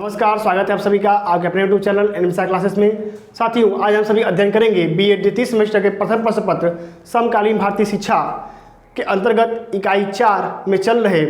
नमस्कार, स्वागत है आप सभी का आपके अपने यूट्यूब चैनल एनएमसीआर क्लासेस में। साथियों, आज हम सभी अध्ययन करेंगे बीएड द्वितीय सेमेस्टर के प्रथम प्रश्न पत्र समकालीन भारतीय शिक्षा के अंतर्गत इकाई 4 में चल रहे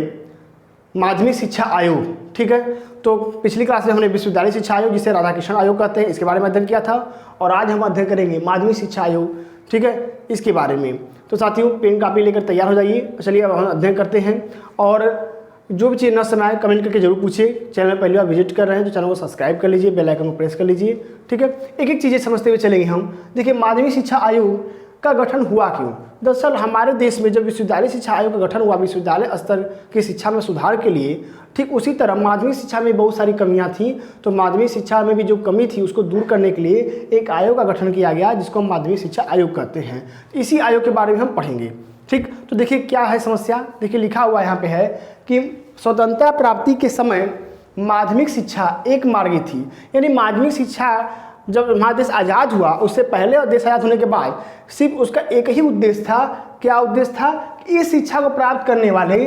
माध्यमिक शिक्षा आयोग। ठीक है, तो पिछली क्लास में हमने विश्वविद्यालय शिक्षा आयोग, जिसे राधाकृष्ण आयोग कहते हैं, इसके बारे में अध्ययन किया था और आज हम अध्ययन करेंगे माध्यमिक शिक्षा आयोग। ठीक है, इसके बारे में। तो साथियों, पेन कापी लेकर तैयार हो जाइए। चलिए अब हम अध्ययन करते हैं और जो भी चीज़ न समझ आए कमेंट करके जरूर पूछिए। चैनल पहली बार विजिट कर रहे हैं तो चैनल को सब्सक्राइब कर लीजिए, बेल आइकन को प्रेस कर लीजिए। ठीक है, एक एक चीज़ें समझते हुए चलेंगे हम। देखिए, माध्यमिक शिक्षा आयोग का गठन हुआ क्यों? दरअसल हमारे देश में जब विश्वविद्यालय शिक्षा आयोग का गठन हुआ विश्वविद्यालय स्तर की शिक्षा में सुधार के लिए, ठीक उसी तरह माध्यमिक शिक्षा में बहुत सारी कमियां थीं। तो माध्यमिक शिक्षा में भी जो कमी थी उसको दूर करने के लिए एक आयोग का गठन किया गया, जिसको हम माध्यमिक शिक्षा आयोग कहते हैं। इसी आयोग के बारे में हम पढ़ेंगे। ठीक, तो देखिए क्या है समस्या। देखिए लिखा हुआ यहाँ पे है कि स्वतंत्रता प्राप्ति के समय माध्यमिक शिक्षा एक मार्गी थी। यानी माध्यमिक शिक्षा जब हमारा देश आज़ाद हुआ उससे पहले और देश आज़ाद होने के बाद सिर्फ उसका एक ही उद्देश्य था। क्या उद्देश्य था? कि इस शिक्षा को प्राप्त करने वाले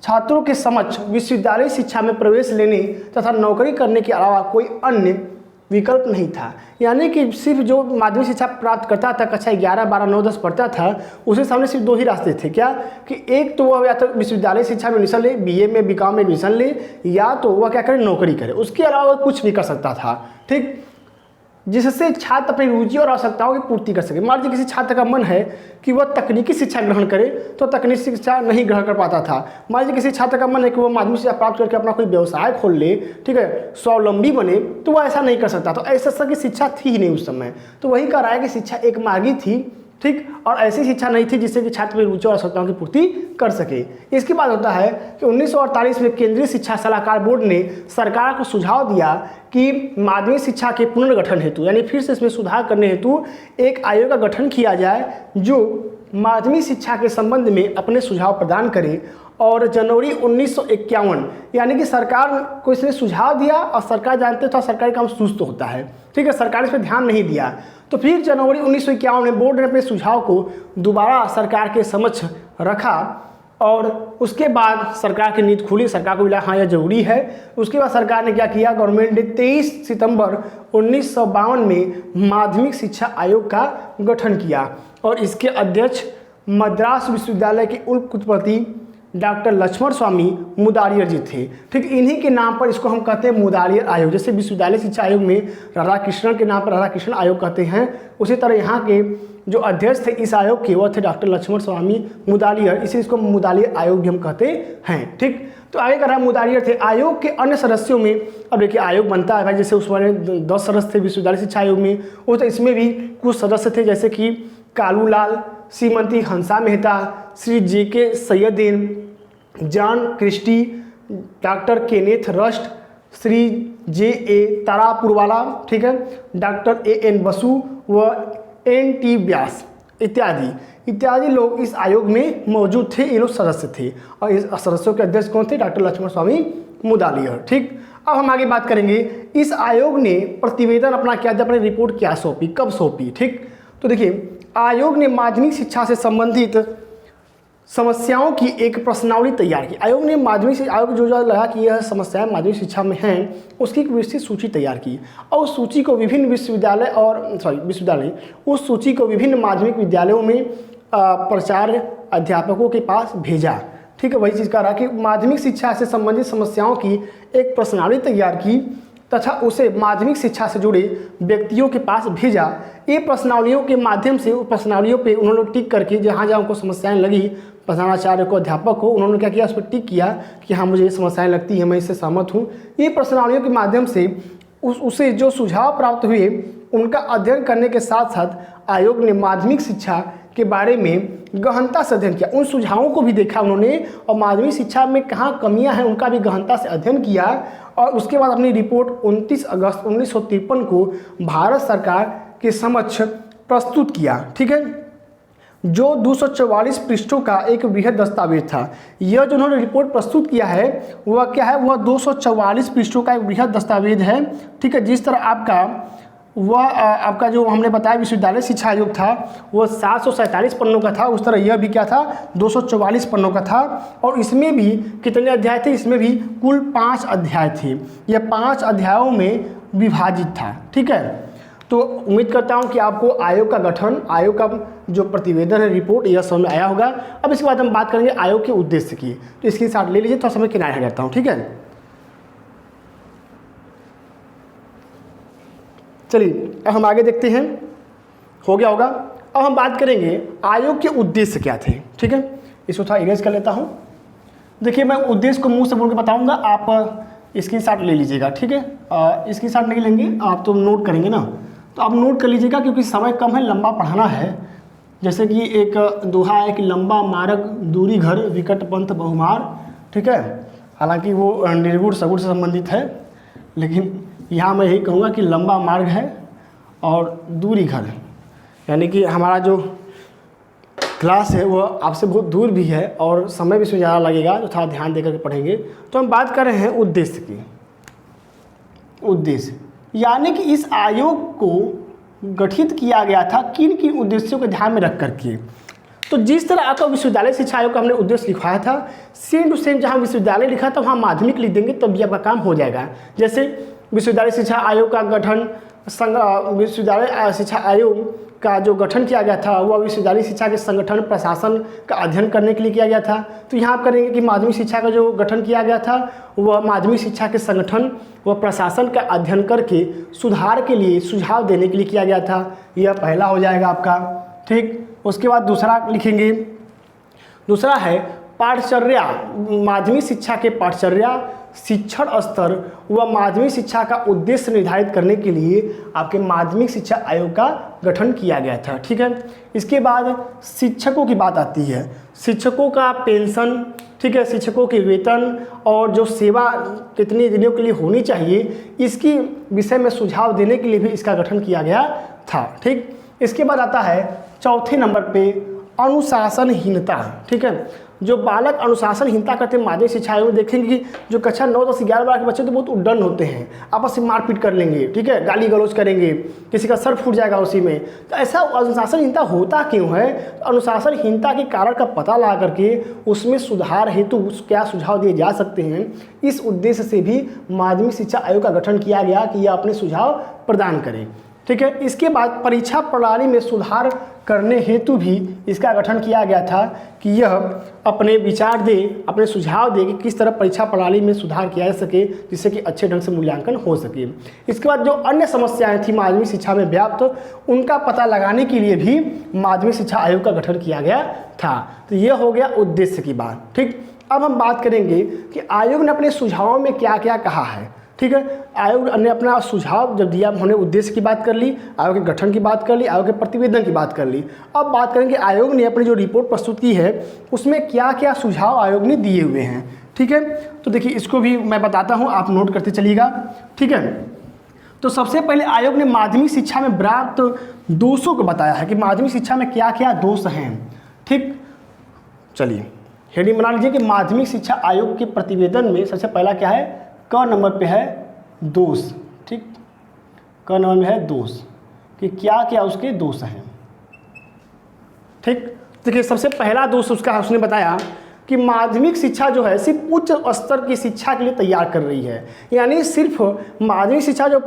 छात्रों के समक्ष विश्वविद्यालय शिक्षा में प्रवेश लेने तथा नौकरी करने के अलावा कोई अन्य विकल्प नहीं था। यानी कि सिर्फ जो माध्यमिक शिक्षा प्राप्त करता था, कक्षा 11, 12, 9, 10 पढ़ता था, उसके सामने सिर्फ दो ही रास्ते थे। क्या? कि एक तो वह या तो विश्वविद्यालय शिक्षा में एडमिशन ले, बीए में, बीकॉम में एडमिशन ले, या तो वह क्या करे, नौकरी करे। उसके अलावा कुछ नहीं कर सकता था। ठीक, जिससे छात्र अपनी रुचि और आवश्यकताओं की पूर्ति कर सके। मान लीजिए किसी छात्र का मन है कि वह तकनीकी शिक्षा ग्रहण करे, तो तकनीकी शिक्षा नहीं ग्रहण कर पाता था। मान लीजिए किसी छात्र का मन है कि वह माध्यमिक शिक्षा प्राप्त करके अपना कोई व्यवसाय खोल ले, ठीक है, स्वावलंबी बने, तो वह ऐसा नहीं कर सकता। तो ऐसा की शिक्षा थी ही नहीं उस समय। तो वही कह रहा है कि शिक्षा एक मार्गी थी। ठीक, और ऐसी शिक्षा नहीं थी जिससे कि छात्र अपनी रुचि और आवश्यकताओं की पूर्ति कर सके। इसके बाद होता है कि 1948 में केंद्रीय शिक्षा सलाहकार बोर्ड ने सरकार को सुझाव दिया कि माध्यमिक शिक्षा के पुनर्गठन हेतु, यानी फिर से इसमें सुधार करने हेतु एक आयोग का गठन किया जाए जो माध्यमिक शिक्षा के संबंध में अपने सुझाव प्रदान करे। और जनवरी 1951, यानी कि सरकार को इसने सुझाव दिया और सरकार जानते तो सरकारी काम सुस्त होता है। ठीक है, सरकार इस पर ध्यान नहीं दिया। तो फिर जनवरी 1951 में बोर्ड ने अपने सुझाव को दोबारा सरकार के समक्ष रखा और उसके बाद सरकार की नींद खुली। सरकार को मिला हाँ यह जरूरी है। उसके बाद सरकार ने क्या किया, गवर्नमेंट ने 23 सितंबर 1952 में माध्यमिक शिक्षा आयोग का गठन किया और इसके अध्यक्ष मद्रास विश्वविद्यालय के उप कुलपति डॉक्टर लक्ष्मण स्वामी मुदालियर जी थे। ठीक, इन्हीं के नाम पर इसको हम कहते हैं मुदालियर आयोग। जैसे विश्वविद्यालय शिक्षा आयोग में राधाकृष्णन के नाम पर राधाकृष्ण आयोग कहते हैं, उसी तरह यहाँ के जो अध्यक्ष थे इस आयोग के, वह थे डॉक्टर लक्ष्मण स्वामी मुदालियर, इसीलिए इसको मुदालियर आयोग भी हम कहते हैं। ठीक, तो आगे कर रहा मुदालियर थे। आयोग के अन्य सदस्यों में, अब देखिए आयोग बनता है भाई, जैसे उसमें 10 सदस्य थे विश्वविद्यालय शिक्षा आयोग में, वो तो इसमें भी कुछ सदस्य थे जैसे कि Kalulal, Shrimati Hansa Mehta, Shri JK Saiyidain, John Christie, doctor Kenneth Rust, Shri JA Taraporewala, ठीक है, डॉक्टर AN बसु व NT व्यास इत्यादि लोग इस आयोग में मौजूद थे। ये लोग सदस्य थे और इस सदस्यों के अध्यक्ष कौन थे? डॉक्टर लक्ष्मण स्वामी मुदालियर। ठीक, अब हम आगे बात करेंगे। इस आयोग ने प्रतिवेदन अपना क्या दिया, अपनी रिपोर्ट क्या सौंपी, कब सौंपी? ठीक, तो देखिए आयोग ने माध्यमिक शिक्षा से संबंधित समस्याओं की एक प्रश्नावली तैयार की। आयोग ने माध्यमिक आयोग जो लगा कि यह समस्याएं माध्यमिक शिक्षा में हैं, उसकी एक विस्तृत सूची तैयार की और उस सूची को विभिन्न उस सूची को विभिन्न माध्यमिक विद्यालयों में प्राचार्य अध्यापकों के पास भेजा। ठीक है, वही चीज़ कह रहा कि माध्यमिक शिक्षा से संबंधित समस्याओं की एक प्रश्नावली तैयार की तथा उसे माध्यमिक शिक्षा से जुड़े व्यक्तियों के पास भेजा। ये प्रश्नावलियों के माध्यम से उस प्रश्नावलियों पे उन्होंने टिक करके जहाँ जहाँ उनको समस्याएं लगी, प्रधानाचार्य को, अध्यापक को, उन्होंने क्या किया, उस पर टिक किया कि हाँ मुझे ये समस्याएं लगती हैं, मैं इससे सहमत हूँ। ये प्रश्नावलियों के माध्यम से उसे जो सुझाव प्राप्त हुए उनका अध्ययन करने के साथ साथ आयोग ने माध्यमिक शिक्षा के बारे में गहनता से अध्ययन किया। उन सुझावों को भी देखा उन्होंने और माध्यमिक शिक्षा में कहाँ कमियां हैं उनका भी गहनता से अध्ययन किया और उसके बाद अपनी रिपोर्ट 29 अगस्त 1953 को भारत सरकार के समक्ष प्रस्तुत किया। ठीक है, जो 244 पृष्ठों का एक बृहद दस्तावेज था। यह जो उन्होंने रिपोर्ट प्रस्तुत किया है वह क्या है, वह 244 पृष्ठों का एक बृहद दस्तावेज है। ठीक है, जिस तरह आपका वह आपका जो हमने बताया विश्वविद्यालय शिक्षा आयोग था वह 747 पन्नों का था। उस तरह यह भी क्या था 244 पन्नों का था। और इसमें भी कितने अध्याय थे, इसमें भी कुल 5 अध्याय थे। यह 5 अध्यायों में विभाजित था। ठीक है, तो उम्मीद करता हूं कि आपको आयोग का गठन, आयोग का जो प्रतिवेदन है, रिपोर्ट, यह समझ में आया होगा। अब इसके बाद हम बात करेंगे आयोग के उद्देश्य की। तो इसके साथ ले लीजिए, थोड़ा समय किनारे हट जाता हूँ। ठीक है, चलिए अब हम आगे देखते हैं, हो गया होगा। अब हम बात करेंगे आयोग के उद्देश्य क्या थे। ठीक है, इसको थोड़ा इरेज कर लेता हूँ। देखिए, मैं उद्देश्य को मुंह से बोल के बताऊंगा, आप स्क्रीनशॉट ले लीजिएगा। ठीक है, स्क्रीनशॉट नहीं लेंगे आप तो नोट करेंगे ना, तो आप नोट कर लीजिएगा क्योंकि समय कम है, लंबा पढ़ाना है। जैसे कि एक दोहा है कि लंबा मार्ग दूरी घर विकट पंथ बहुमार। ठीक है, हालांकि वो निर्गुण सगुण से संबंधित है, लेकिन यहाँ मैं यही कहूँगा कि लंबा मार्ग है और दूरी घर है, यानी कि हमारा जो क्लास है वह आपसे बहुत दूर भी है और समय भी इसमें ज़्यादा लगेगा, तो थोड़ा ध्यान देकर के पढ़ेंगे। तो हम बात कर रहे हैं उद्देश्य की। उद्देश्य यानी कि इस आयोग को गठित किया गया था किन किन उद्देश्यों को ध्यान में रख करके। तो जिस तरह आपका विश्वविद्यालय शिक्षा आयोग का हमने उद्देश्य लिखवाया था, सेम टू सेम जहाँ विश्वविद्यालय लिखा था वहाँ माध्यमिक लिख देंगे, तब भी आपका काम हो जाएगा। जैसे विश्वविद्यालय शिक्षा आयोग का गठन, विश्वविद्यालय शिक्षा आयोग का जो गठन किया गया था वह विश्वविद्यालय शिक्षा के संगठन प्रशासन का अध्ययन करने के लिए किया गया था। तो यहाँ आप करेंगे कि माध्यमिक शिक्षा का जो गठन किया गया था वह माध्यमिक शिक्षा के संगठन व प्रशासन का अध्ययन करके सुधार के लिए सुझाव देने के लिए किया गया था। यह पहला हो जाएगा आपका। ठीक, उसके बाद दूसरा लिखेंगे, दूसरा है पाठचर्या, माध्यमिक शिक्षा के पाठचर्या, शिक्षण स्तर व माध्यमिक शिक्षा का उद्देश्य निर्धारित करने के लिए आपके माध्यमिक शिक्षा आयोग का गठन किया गया था। ठीक है, इसके बाद शिक्षकों की बात आती है, शिक्षकों का पेंशन, ठीक है, शिक्षकों के वेतन और जो सेवा कितने दिनों के लिए होनी चाहिए, इसकी विषय में सुझाव देने के लिए भी इसका गठन किया गया था। ठीक, इसके बाद आता है चौथे नंबर पे अनुशासनहीनता। ठीक है, जो बालक अनुशासनहीनता करते हैं माध्यमिक शिक्षा आयोग में देखेंगे कि जो कक्षा 9, 10, 11, 12 के बच्चे तो बहुत उद्दंड होते हैं, आपस में मारपीट कर लेंगे, ठीक है, गाली गलौज करेंगे, किसी का सर फूट जाएगा उसी में। तो ऐसा अनुशासनहीनता होता क्यों है? तो अनुशासनहीनता के कारण का पता लगा करके उसमें सुधार हेतु क्या सुझाव दिए जा सकते हैं, इस उद्देश्य से भी माध्यमिक शिक्षा आयोग का गठन किया गया कि यह अपने सुझाव प्रदान करे। ठीक है, इसके बाद परीक्षा प्रणाली में सुधार करने हेतु भी इसका गठन किया गया था कि यह अपने विचार दे, अपने सुझाव दे कि किस तरह परीक्षा प्रणाली में सुधार किया जा सके जिससे कि अच्छे ढंग से मूल्यांकन हो सके। इसके बाद जो अन्य समस्याएं थी माध्यमिक शिक्षा में व्याप्त, उनका पता लगाने के लिए भी माध्यमिक शिक्षा आयोग का गठन किया गया था। तो यह हो गया उद्देश्य की बात। ठीक, अब हम बात करेंगे कि आयोग ने अपने सुझावों में क्या क्या कहा है। ठीक है, आयोग ने अपना सुझाव जब दिया, हमने उद्देश्य की बात कर ली, आयोग के गठन की बात कर ली, आयोग के प्रतिवेदन की बात कर ली। अब बात करेंगे आयोग ने अपनी जो रिपोर्ट प्रस्तुत की है उसमें क्या क्या सुझाव आयोग ने दिए हुए हैं। ठीक है, तो देखिए इसको भी मैं बताता हूँ, आप नोट करते चलिएगा। ठीक है, तो सबसे पहले आयोग ने माध्यमिक शिक्षा में प्राप्त दोषों को बताया है कि माध्यमिक शिक्षा में क्या क्या दोष हैं। ठीक, चलिए हेडिंग बना लीजिए कि माध्यमिक शिक्षा आयोग के प्रतिवेदन में सबसे पहला क्या है, क नंबर पे है दोष। ठीक, क नंबर में है दोष कि क्या क्या उसके दोष हैं। ठीक, देखिए सबसे पहला दोष उसका उसने बताया कि माध्यमिक शिक्षा जो है सिर्फ उच्च स्तर की शिक्षा के लिए तैयार कर रही है, यानी सिर्फ माध्यमिक शिक्षा जो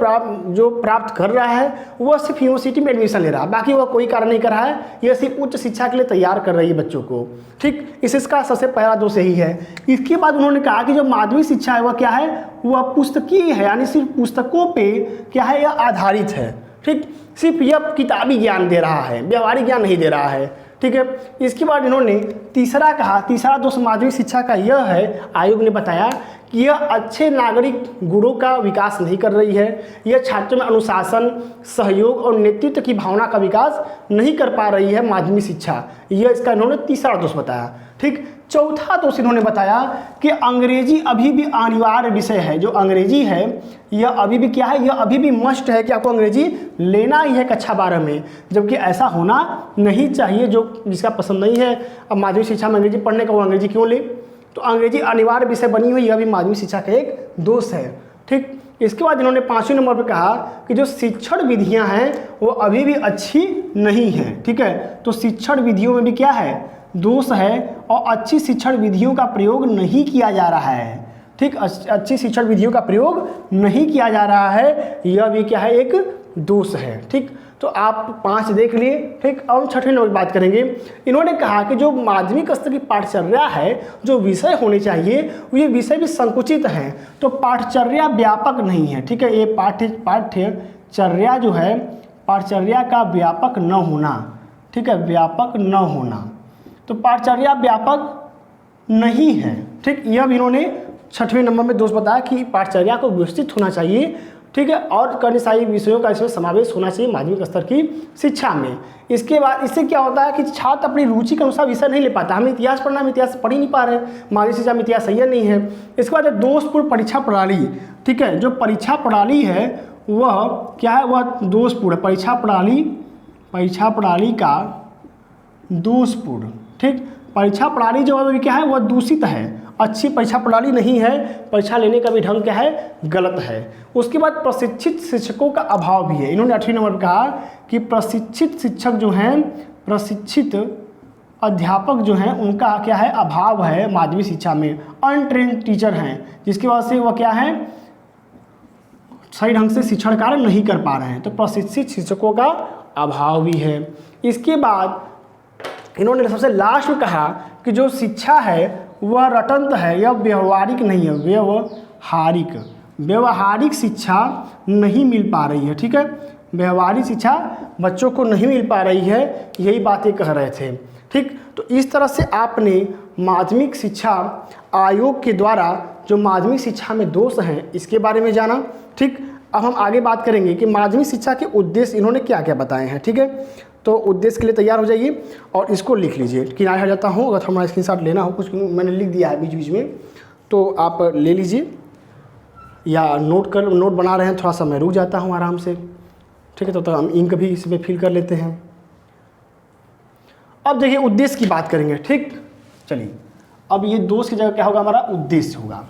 प्राप्त कर रहा है वह सिर्फ यूनिवर्सिटी में एडमिशन ले रहा है, बाकी वह कोई कार्य नहीं कर रहा है, यह सिर्फ उच्च शिक्षा के लिए तैयार कर रही है बच्चों को। ठीक, इसका सबसे पहला दोष यही है। इसके बाद उन्होंने कहा कि जो माध्यमिक शिक्षा है वह क्या है, वह पुस्तकीय है, यानी सिर्फ पुस्तकों पर क्या है, यह आधारित है। ठीक, सिर्फ यह किताबी ज्ञान दे रहा है, व्यवहारिक ज्ञान नहीं दे रहा है। ठीक है, इसके बाद इन्होंने तीसरा कहा, तीसरा दोष माध्यमिक शिक्षा का यह है, आयोग ने बताया कि यह अच्छे नागरिक गुणों का विकास नहीं कर रही है, यह छात्रों में अनुशासन, सहयोग और नेतृत्व की भावना का विकास नहीं कर पा रही है माध्यमिक शिक्षा, यह इसका इन्होंने तीसरा दोष बताया। ठीक, चौथा दोष इन्होंने बताया कि अंग्रेजी अभी भी अनिवार्य विषय है, जो अंग्रेजी है यह अभी भी क्या है, यह अभी भी मस्ट है कि आपको अंग्रेजी लेना ही है कक्षा 12 में, जबकि ऐसा होना नहीं चाहिए। जो जिसका पसंद नहीं है अब माध्यमिक शिक्षा में अंग्रेजी पढ़ने का, वो अंग्रेजी क्यों ले? तो अंग्रेजी अनिवार्य विषय बनी हुई, यह भी माध्यमिक शिक्षा का एक दोष है। ठीक। इसके बाद इन्होंने 5वें नंबर पर कहा कि जो शिक्षण विधियां हैं वो अभी भी अच्छी नहीं हैं। ठीक है, तो शिक्षण विधियों में भी क्या है, दोष है और अच्छी शिक्षण विधियों का प्रयोग नहीं किया जा रहा है। ठीक, अच्छी शिक्षण विधियों का प्रयोग नहीं किया जा रहा है, यह भी क्या है, एक दोष है। ठीक, तो आप 5 देख लिए। ठीक, अब हम 6वें नंबर की बात करेंगे। इन्होंने कहा कि जो माध्यमिक स्तर की पाठचर्या है, जो विषय होने चाहिए, ये विषय भी संकुचित हैं, तो पाठचर्या व्यापक नहीं है। ठीक है, ये पाठ्यचर्या जो है, पाठचर्या का व्यापक न होना, ठीक है, व्यापक न होना, तो पाठचर्या व्यापक नहीं है। ठीक, यह भी इन्होंने 6वें नंबर में दोष बताया कि पाठचर्या को विस्तृत होना चाहिए। ठीक है, और कई सारी विषयों का इसमें समावेश होना चाहिए माध्यमिक स्तर की शिक्षा में। इसके बाद इससे क्या होता है कि छात्र अपनी रुचि के अनुसार विषय नहीं ले पाता। हमें इतिहास पढ़ना, हम इतिहास पढ़ ही नहीं पा रहे हैं, माध्यमिक शिक्षा में इतिहास सही नहीं है। इसके बाद दोषपूर्ण परीक्षा प्रणाली। ठीक है, जो परीक्षा प्रणाली है वह क्या है, वह दोषपूर्ण परीक्षा प्रणाली का दोषपूर्ण। ठीक, परीक्षा प्रणाली जो है क्या है, वह दूषित है, अच्छी परीक्षा प्रणाली नहीं है, परीक्षा लेने का भी ढंग क्या है, गलत है। उसके बाद प्रशिक्षित शिक्षकों का अभाव भी है। इन्होंने 8वें नंबर पर कहा कि प्रशिक्षित शिक्षक जो हैं, प्रशिक्षित अध्यापक जो हैं, उनका क्या है, अभाव है माध्यमिक शिक्षा में। अनट्रेन्ड टीचर हैं, जिसकी वजह से वह क्या है, सही ढंग से शिक्षण कार्य नहीं कर पा रहे हैं, तो प्रशिक्षित शिक्षकों का अभाव भी है। इसके बाद इन्होंने सबसे लास्ट में कहा कि जो शिक्षा है वह रटंत है, यह व्यवहारिक नहीं है, व्यवहारिक शिक्षा नहीं मिल पा रही है। ठीक है, व्यवहारिक शिक्षा बच्चों को नहीं मिल पा रही है, यही बातें कह रहे थे। ठीक, तो इस तरह से आपने माध्यमिक शिक्षा आयोग के द्वारा जो माध्यमिक शिक्षा में दोष हैं इसके बारे में जाना। ठीक, अब हम आगे बात करेंगे कि माध्यमिक शिक्षा के उद्देश्य इन्होंने क्या क्या बताए हैं। ठीक है, तो उद्देश्य के लिए तैयार हो जाइए और इसको लिख लीजिए। किनारे हट जाता हूँ, अगर हमारा स्क्रीनशॉट लेना हो, कुछ मैंने लिख दिया है बीच बीच में, तो आप ले लीजिए, या नोट बना रहे हैं, थोड़ा सा मैं रुक जाता हूँ आराम से। ठीक है, तो हम इंक भी इसमें फिल कर लेते हैं। अब देखिए उद्देश्य की बात करेंगे। ठीक, चलिए अब ये दोष की जगह क्या होगा, हमारा उद्देश्य होगा।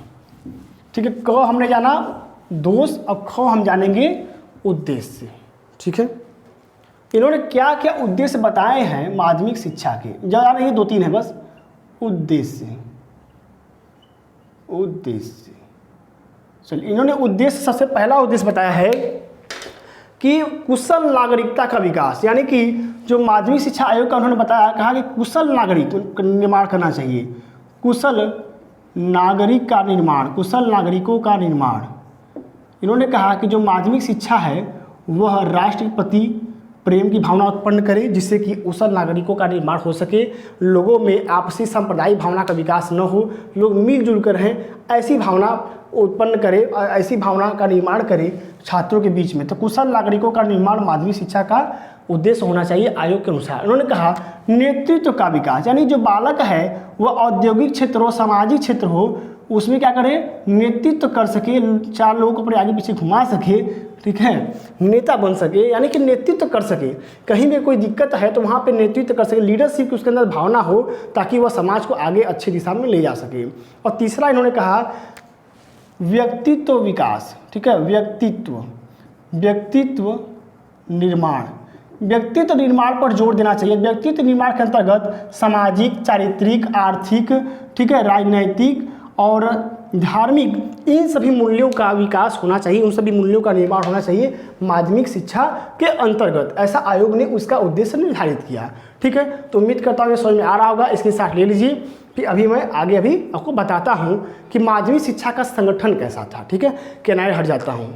ठीक है, क हमने जाना दोष, अब ख हम जानेंगे उद्देश्य। ठीक है, इन्होंने क्या क्या उद्देश्य बताए हैं माध्यमिक शिक्षा के, ज़्यादा नहीं, 2-3 है बस। उद्देश्य चलिए, इन्होंने उद्देश्य, सबसे पहला उद्देश्य बताया है कि कुशल नागरिकता का विकास, यानी कि जो माध्यमिक शिक्षा आयोग का उन्होंने बताया, कहा कि कुशल नागरिक का निर्माण करना चाहिए, कुशल नागरिकों का निर्माण। इन्होंने कहा कि जो माध्यमिक शिक्षा है वह राष्ट्र के प्रति प्रेम की भावना उत्पन्न करे, जिससे कि कुशल नागरिकों का निर्माण हो सके, लोगों में आपसी सांप्रदायिक भावना का विकास न हो, लोग मिलजुल कर रहें, ऐसी भावना उत्पन्न करे, ऐसी भावना का निर्माण करे छात्रों के बीच में। तो कुशल नागरिकों का निर्माण माध्यमिक शिक्षा का उद्देश्य होना चाहिए आयोग के अनुसार। उन्होंने कहा नेतृत्व का विकास, यानी जो बालक है वह औद्योगिक क्षेत्र हो, सामाजिक क्षेत्र हो, उसमें क्या करें, नेतृत्व कर सके, 4 लोगों को अपने आगे पीछे घुमा सके। ठीक है, नेता बन सके, यानी कि नेतृत्व कर सके, कहीं भी कोई दिक्कत है तो वहाँ पे नेतृत्व कर सके, लीडरशिप की उसके अंदर भावना हो, ताकि वह समाज को आगे अच्छी दिशा में ले जा सके। और तीसरा इन्होंने कहा व्यक्तित्व विकास। ठीक है, व्यक्तित्व निर्माण पर जोर देना चाहिए। व्यक्तित्व निर्माण के अंतर्गत सामाजिक, चारित्रिक, आर्थिक, ठीक है, राजनैतिक और धार्मिक, इन सभी मूल्यों का विकास होना चाहिए, उन सभी मूल्यों का निर्माण होना चाहिए माध्यमिक शिक्षा के अंतर्गत। ऐसा आयोग ने उसका उद्देश्य निर्धारित किया। ठीक है, तो उम्मीद करता हूँ समझ में आ रहा होगा, इसके साथ ले लीजिए। फिर अभी मैं आगे आपको बताता हूँ कि माध्यमिक शिक्षा का संगठन कैसा था। ठीक है, किनारे हट जाता हूँ।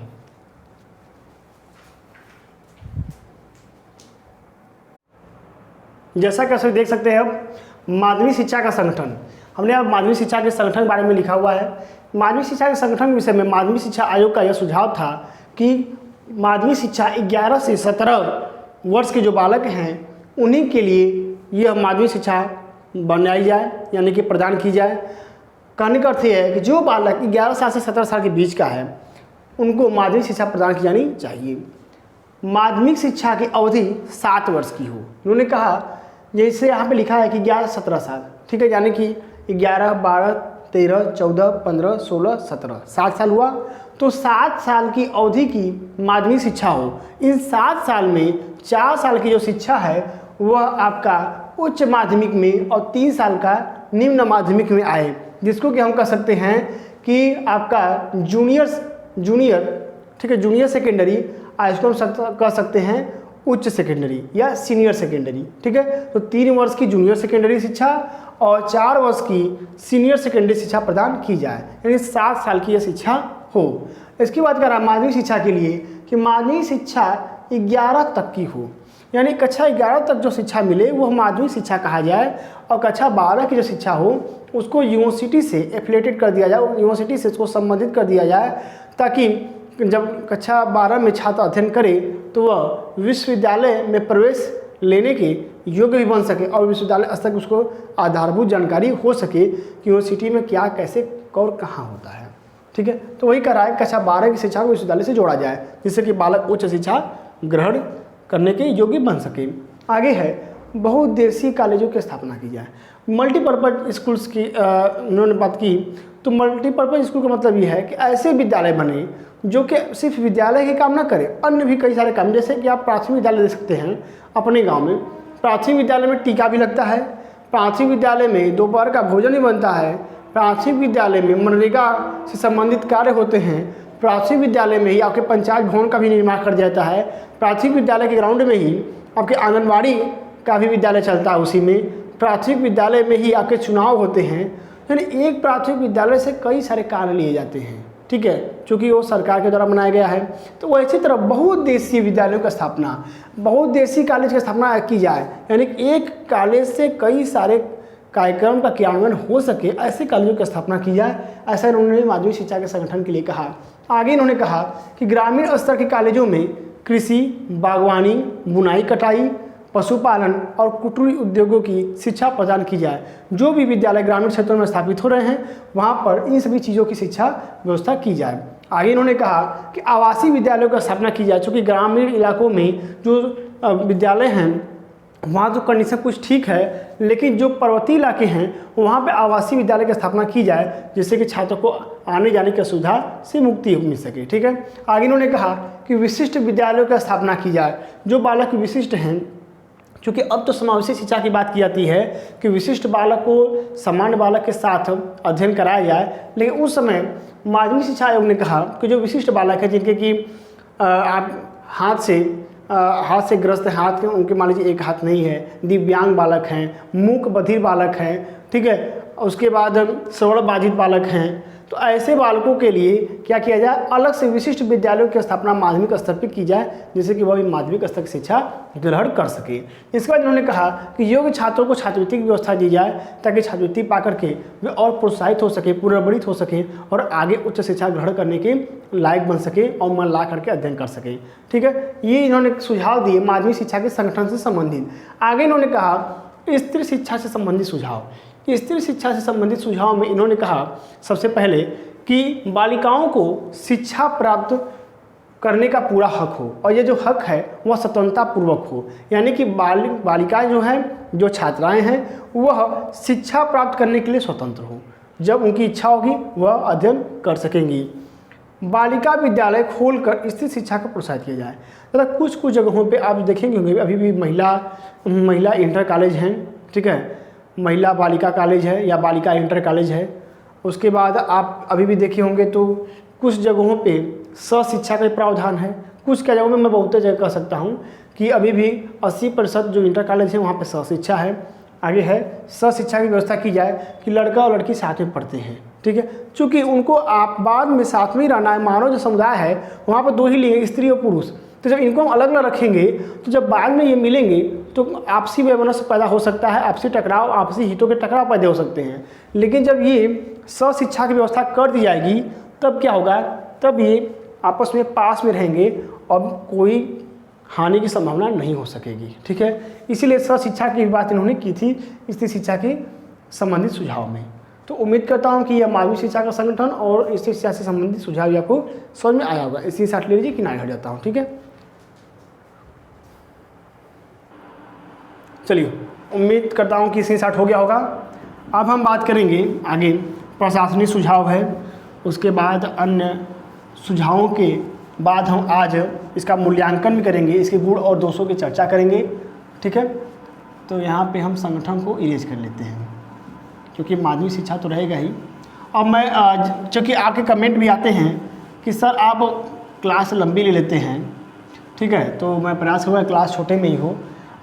जैसा कि आप देख सकते हैं, अब माध्यमिक शिक्षा का संगठन, हमने अब माध्यमिक शिक्षा के संगठन के बारे में लिखा हुआ है। माध्यमिक शिक्षा के संगठन के विषय में माध्यमिक शिक्षा आयोग का यह सुझाव था कि माध्यमिक शिक्षा 11 से 17 वर्ष के जो बालक हैं उन्हीं के लिए यह माध्यमिक शिक्षा बनाई जाए, यानी कि प्रदान की जाए। कहने का अर्थ यह है कि जो बालक 11 साल से 17 साल के बीच का है उनको माध्यमिक शिक्षा प्रदान की जानी चाहिए। माध्यमिक शिक्षा की अवधि 7 वर्ष की हो। उन्होंने कहा, जैसे यहाँ पे लिखा है कि 11-17 साल, ठीक है, यानी कि 11, 12, 13, 14, 15, 16, 17, 7 साल हुआ, तो 7 साल की अवधि की माध्यमिक शिक्षा हो। इन 7 साल में 4 साल की जो शिक्षा है वह आपका उच्च माध्यमिक में और 3 साल का निम्न माध्यमिक में आए, जिसको कि हम कह सकते हैं कि आपका जूनियर ठीक है, जूनियर सेकेंडरी, इसको हम कह सकते हैं उच्च सेकेंडरी या सीनियर सेकेंडरी। ठीक है, तो 3 वर्ष की जूनियर सेकेंडरी शिक्षा और 4 वर्ष की सीनियर सेकेंडरी शिक्षा प्रदान की जाए, यानी 7 साल की यह शिक्षा हो। इसकी बात करें माध्यमिक शिक्षा के लिए कि माध्यमिक शिक्षा 11 तक की हो, यानी कक्षा 11 तक जो शिक्षा मिले वो माध्यमिक शिक्षा कहा जाए, और कक्षा 12 की जो शिक्षा हो उसको यूनिवर्सिटी से एफिलेटेड कर दिया जाए, यूनिवर्सिटी से उसको संबंधित कर दिया जाए, ताकि जब कक्षा 12 में छात्र अध्ययन करे तो वह विश्वविद्यालय में प्रवेश लेने के योग्य भी बन सके और विश्वविद्यालय स्तर की उसको आधारभूत जानकारी हो सके कि यूनिवर्सिटी में क्या कैसे और कहाँ होता है। ठीक है, तो वही कह रहा है कक्षा 12 की शिक्षा को विश्वविद्यालय से जोड़ा जाए, जिससे कि बालक उच्च शिक्षा ग्रहण करने के योग्य बन सके। आगे है बहुउद्देशीय कॉलेजों की स्थापना की जाए। मल्टीपर्पज़ स्कूल्स की उन्होंने बात की, तो मल्टीपर्पज़ स्कूल का मतलब ये है कि ऐसे विद्यालय बने जो कि सिर्फ विद्यालय के काम ना करें, अन्य भी कई सारे काम, जैसे कि आप प्राथमिक विद्यालय देख सकते हैं अपने गांव में। प्राथमिक विद्यालय में टीका भी लगता है, प्राथमिक विद्यालय में दोपहर का भोजन भी बनता है, प्राथमिक विद्यालय में मनरेगा से संबंधित कार्य होते हैं, प्राथमिक विद्यालय में ही आपके पंचायत भवन का भी निर्माण कर जाता है, प्राथमिक विद्यालय के ग्राउंड में ही आपके आंगनबाड़ी का भी विद्यालय चलता है, उसी में प्राथमिक विद्यालय में ही आपके चुनाव होते हैं। यानी एक प्राथमिक विद्यालय से कई सारे कार्य लिए जाते हैं। ठीक है, चूँकि वो सरकार के द्वारा बनाया गया है। तो वो इसी तरह बहुउद्देशीय विद्यालयों की स्थापना, बहुउद्देशीय कॉलेज की स्थापना की जाए, यानी एक कॉलेज से कई सारे कार्यक्रम का क्रियान्वयन हो सके, ऐसे कॉलेजों की स्थापना की जाए, ऐसा इन्होंने माध्यमिक शिक्षा के संगठन के लिए कहा। आगे इन्होंने कहा कि ग्रामीण स्तर के कॉलेजों में कृषि, बागवानी, बुनाई कटाई, पशुपालन और कुटीर उद्योगों की शिक्षा प्रदान की जाए। जो भी विद्यालय ग्रामीण क्षेत्रों में स्थापित हो रहे हैं वहाँ पर इन सभी चीज़ों की शिक्षा व्यवस्था की जाए। आगे इन्होंने कहा कि आवासीय विद्यालयों की स्थापना की जाए, चूँकि ग्रामीण इलाकों में जो विद्यालय हैं वहाँ तो कंडीशन कुछ ठीक है, लेकिन जो पर्वतीय इलाके हैं वहाँ पे आवासीय विद्यालय की स्थापना की जाए, जिससे कि छात्रों को आने जाने की असुविधा से मुक्ति मिल सके। ठीक है, आगे इन्होंने कहा कि विशिष्ट विद्यालयों की स्थापना की जाए। जो बालक विशिष्ट हैं, क्योंकि अब तो समावेशी शिक्षा की बात की जाती है कि विशिष्ट बालक को सामान्य बालक के साथ अध्ययन कराया जाए, लेकिन उस समय माध्यमिक शिक्षा आयोग ने कहा कि जो विशिष्ट बालक है, जिनके कि आप हाथ से ग्रस्त हैं, हाथ के उनके मान लीजिए एक हाथ नहीं है, दिव्यांग बालक हैं, मूक बधिर बालक हैं, ठीक है, उसके बाद श्रवण बाधित बालक हैं, तो ऐसे बालकों के लिए क्या किया जाए, अलग से विशिष्ट विद्यालयों की स्थापना माध्यमिक स्तर पर की जाए, जिससे कि वह भी माध्यमिक स्तर की शिक्षा ग्रहण कर सके। इसके बाद उन्होंने कहा कि योग्य छात्रों को छात्रवृत्ति की व्यवस्था दी जाए, ताकि छात्रवृत्ति पा करके वे और प्रोत्साहित हो सके, पुनर्वरित हो सके और आगे उच्च शिक्षा ग्रहण करने के लायक बन सके और मन ला करके अध्ययन कर सके। ठीक है, ये इन्होंने सुझाव दिए माध्यमिक शिक्षा के संगठन से संबंधित। आगे इन्होंने कहा स्त्री शिक्षा से संबंधित सुझाव। स्त्री शिक्षा से संबंधित सुझाव में इन्होंने कहा सबसे पहले कि बालिकाओं को शिक्षा प्राप्त करने का पूरा हक हो, और ये जो हक है वह स्वतंत्रता पूर्वक हो, यानी कि बालिकाएं जो हैं, जो छात्राएं हैं, वह शिक्षा प्राप्त करने के लिए स्वतंत्र हो, जब उनकी इच्छा होगी वह अध्ययन कर सकेंगी। बालिका विद्यालय खोलकर स्त्री शिक्षा को प्रोत्साहित किया जाए। तथा कुछ जगहों पे आप देखेंगे होंगे अभी भी महिला इंटर कॉलेज हैं, ठीक है, महिला बालिका कॉलेज है या बालिका इंटर कॉलेज है। उसके बाद आप अभी भी देखे होंगे तो कुछ जगहों पे शिक्षा का प्रावधान है, कुछ जगहों में मैं बहुत जगह कह सकता हूँ कि अभी भी 80% जो इंटर कॉलेज है वहाँ पे शिक्षा है। आगे है शिक्षा की व्यवस्था की जाए कि लड़का और लड़की साथ में पढ़ते हैं। ठीक है, चूँकि उनको आप बाद में साथ में ही रहना है, मानव जो समुदाय है वहाँ पर 2 ही लेंगे, स्त्री और पुरुष। तो जब इनको हम अलग अलग रखेंगे तो जब बाद में ये मिलेंगे तो आपसी वैमनस्य पैदा हो सकता है, आपसी टकराव, आपसी हितों के टकराव पैदा हो सकते हैं। लेकिन जब ये शिक्षा की व्यवस्था कर दी जाएगी तब क्या होगा, तब ये आपस में पास में रहेंगे और कोई हानि की संभावना नहीं हो सकेगी। ठीक है, इसीलिए शिक्षा की बात इन्होंने की थी स्त्री शिक्षा के संबंधित सुझाव में। तो उम्मीद करता हूँ कि यह माध्यमिक शिक्षा का संगठन और स्त्री शिक्षा से संबंधित सुझाव आपको समझ में आया होगा। इसी साथ ले लीजिए, किनारे हट जाता हूँ। ठीक है, चलिए, उम्मीद करता हूँ कि इसी साथ हो गया होगा। अब हम बात करेंगे आगे प्रशासनिक सुझाव है, उसके बाद अन्य सुझावों के बाद हम आज इसका मूल्यांकन भी करेंगे, इसके गुण और दोषों की चर्चा करेंगे। ठीक है, तो यहाँ पे हम संगठन को इरेज कर लेते हैं क्योंकि माध्यमिक शिक्षा तो रहेगा ही। अब मैं चूँकि आपके कमेंट भी आते हैं कि सर आप क्लास लंबी ले लेते हैं, ठीक है, तो मैं प्रयास करूँगा क्लास छोटे में ही हो।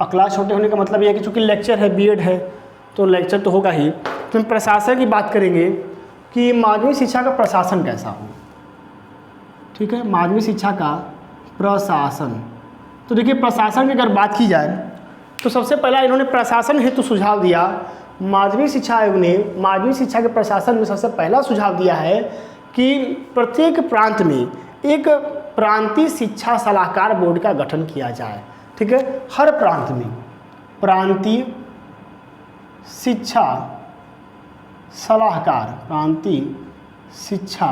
और क्लास छोटे होने का मतलब यह है कि चूँकि लेक्चर है, बीएड है, तो लेक्चर तो होगा ही। तो हम प्रशासन की बात करेंगे कि माध्यमिक शिक्षा का प्रशासन कैसा हो। ठीक है, माध्यमिक शिक्षा का प्रशासन। तो देखिए प्रशासन की अगर बात की जाए तो सबसे पहला इन्होंने प्रशासन हेतु सुझाव दिया। माध्यमिक शिक्षा आयोग ने माध्यमिक शिक्षा के प्रशासन में सबसे पहला सुझाव दिया है कि प्रत्येक प्रांत में एक प्रांतीय शिक्षा सलाहकार बोर्ड का गठन किया जाए। ठीक है, हर प्रांत में प्रांतीय शिक्षा सलाहकार, प्रांतीय शिक्षा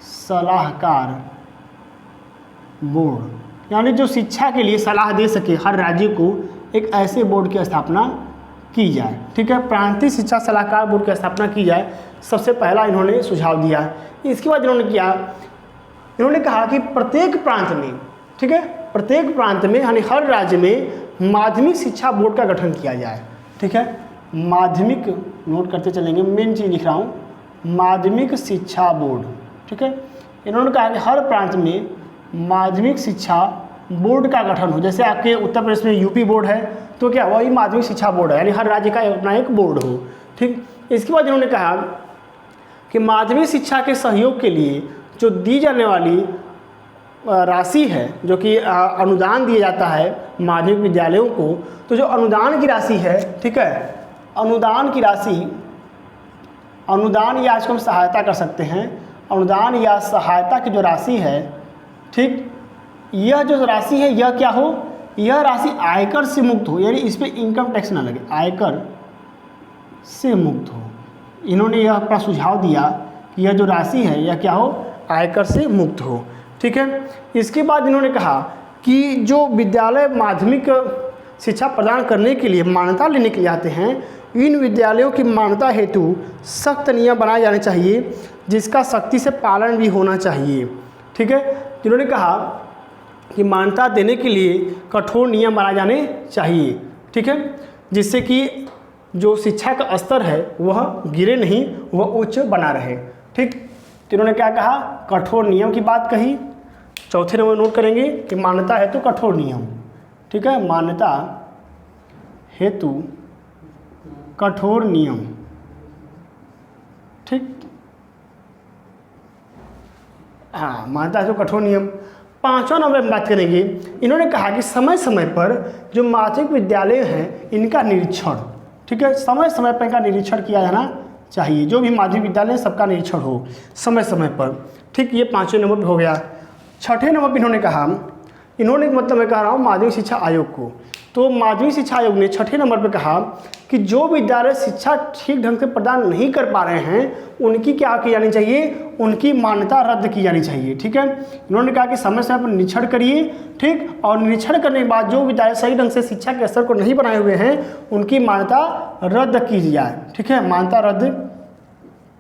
सलाहकार बोर्ड, यानी जो शिक्षा के लिए सलाह दे सके हर राज्य को, एक ऐसे बोर्ड की स्थापना की जाए। ठीक है, प्रांतीय शिक्षा सलाहकार बोर्ड की स्थापना की जाए, सबसे पहला इन्होंने सुझाव दिया। इसके बाद इन्होंने कहा कि प्रत्येक प्रांत में, ठीक है, प्रत्येक प्रांत में यानी हर राज्य में माध्यमिक शिक्षा बोर्ड का गठन किया जाए। ठीक है, माध्यमिक, नोट करते चलेंगे, मेन चीज़ लिख रहा हूँ, माध्यमिक शिक्षा बोर्ड। ठीक है, इन्होंने कहा कि हर प्रांत में माध्यमिक शिक्षा बोर्ड का गठन हो। जैसे आपके उत्तर प्रदेश में यूपी बोर्ड है, तो क्या वही माध्यमिक शिक्षा बोर्ड है, यानी हर राज्य का अपना एक बोर्ड हो। ठीक, इसके बाद इन्होंने कहा कि माध्यमिक शिक्षा के सहयोग के लिए जो दी जाने वाली राशि है, जो कि अनुदान दिया जाता है माध्यमिक विद्यालयों को, तो जो अनुदान की राशि है, ठीक है, अनुदान की राशि, अनुदान या इसको हम सहायता कर सकते हैं, अनुदान या सहायता की जो राशि है, ठीक, यह जो राशि है यह क्या हो, यह राशि आयकर से मुक्त हो, यानी इस पर इनकम टैक्स ना लगे, आयकर से मुक्त हो। इन्होंने यह अपना सुझाव दिया कि यह जो राशि है यह क्या हो, आयकर से मुक्त हो। ठीक है, इसके बाद इन्होंने कहा कि जो विद्यालय माध्यमिक शिक्षा प्रदान करने के लिए मान्यता लेने के लिए आते हैं, इन विद्यालयों की मान्यता हेतु सख्त नियम बनाए जाने चाहिए, जिसका सख्ती से पालन भी होना चाहिए। ठीक है, इन्होंने कहा कि मान्यता देने के लिए कठोर नियम बनाए जाने चाहिए। ठीक है, जिससे कि जो शिक्षा का स्तर है वह गिरे नहीं, वह उच्च बना रहे। ठीक, तो इन्होंने क्या कहा, कठोर नियम की बात कही। चौथे नंबर नोट करेंगे कि मान्यता हेतु कठोर नियम। ठीक है, मान्यता हेतु कठोर नियम। ठीक, हाँ, मान्यता हेतु कठोर नियम। पांचवा नंबर में बात करेंगे, इन्होंने कहा कि समय समय पर जो माध्यमिक विद्यालय हैं इनका निरीक्षण, ठीक है, समय समय पर इनका निरीक्षण किया जाना चाहिए। जो भी माध्यमिक विद्यालय सबका निरीक्षण हो समय समय पर। ठीक, ये पाँचवें नंबर पर हो गया। छठे नंबर पर इन्होंने कहा, इन्होंने मतलब मैं कह रहा हूँ माध्यमिक शिक्षा आयोग को, तो माध्यमिक शिक्षा आयोग ने छठे नंबर पर कहा कि जो विद्यालय शिक्षा ठीक ढंग से प्रदान नहीं कर पा रहे हैं उनकी क्या की जानी चाहिए, उनकी मान्यता रद्द की जानी चाहिए। ठीक है, इन्होंने कहा कि समय समय पर निरीक्षण करिए। ठीक, और निरीक्षण करने के बाद जो विद्यालय सही ढंग से शिक्षा के स्तर को नहीं बनाए हुए हैं उनकी मान्यता रद्द की जाए। ठीक है, मान्यता रद्द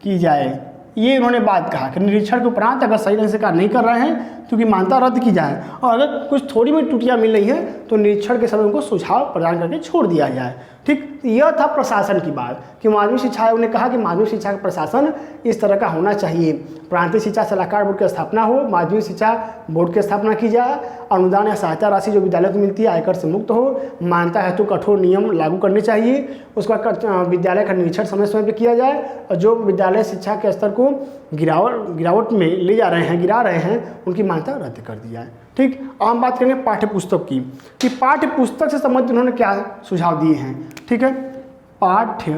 की जाए, ये इन्होंने बात कहा कि निरीक्षण के उपरांत अगर सही ढंग से कार्य नहीं कर रहे हैं तो कि मान्यता रद्द की जाए, और अगर कुछ थोड़ी बहुत त्रुटियां मिल रही हैं तो निरीक्षण के समय उनको सुझाव प्रदान करके छोड़ दिया जाए। ठीक, यह था प्रशासन की बात कि माध्यमिक शिक्षा आयोग ने कहा कि माध्यमिक शिक्षा का प्रशासन इस तरह का होना चाहिए। प्रांतीय शिक्षा सलाहकार बोर्ड की स्थापना हो, माध्यमिक शिक्षा बोर्ड की स्थापना की जाए, अनुदान या सहायता राशि जो विद्यालय को मिलती है आयकर से मुक्त हो, मान्यता हेतु कठोर नियम लागू करने चाहिए, उसका विद्यालय का निरीक्षण समय समय पर किया जाए, और जो विद्यालय शिक्षा के स्तर को गिरावट में ले जा रहे हैं, गिरा रहे हैं, उनकी मान्यता रद्द कर दी जाए। ठीक, अब हम बात करेंगे पाठ्य पुस्तक की कि पाठ्य पुस्तक से संबंधित उन्होंने क्या सुझाव दिए हैं। ठीक है, पाठ्य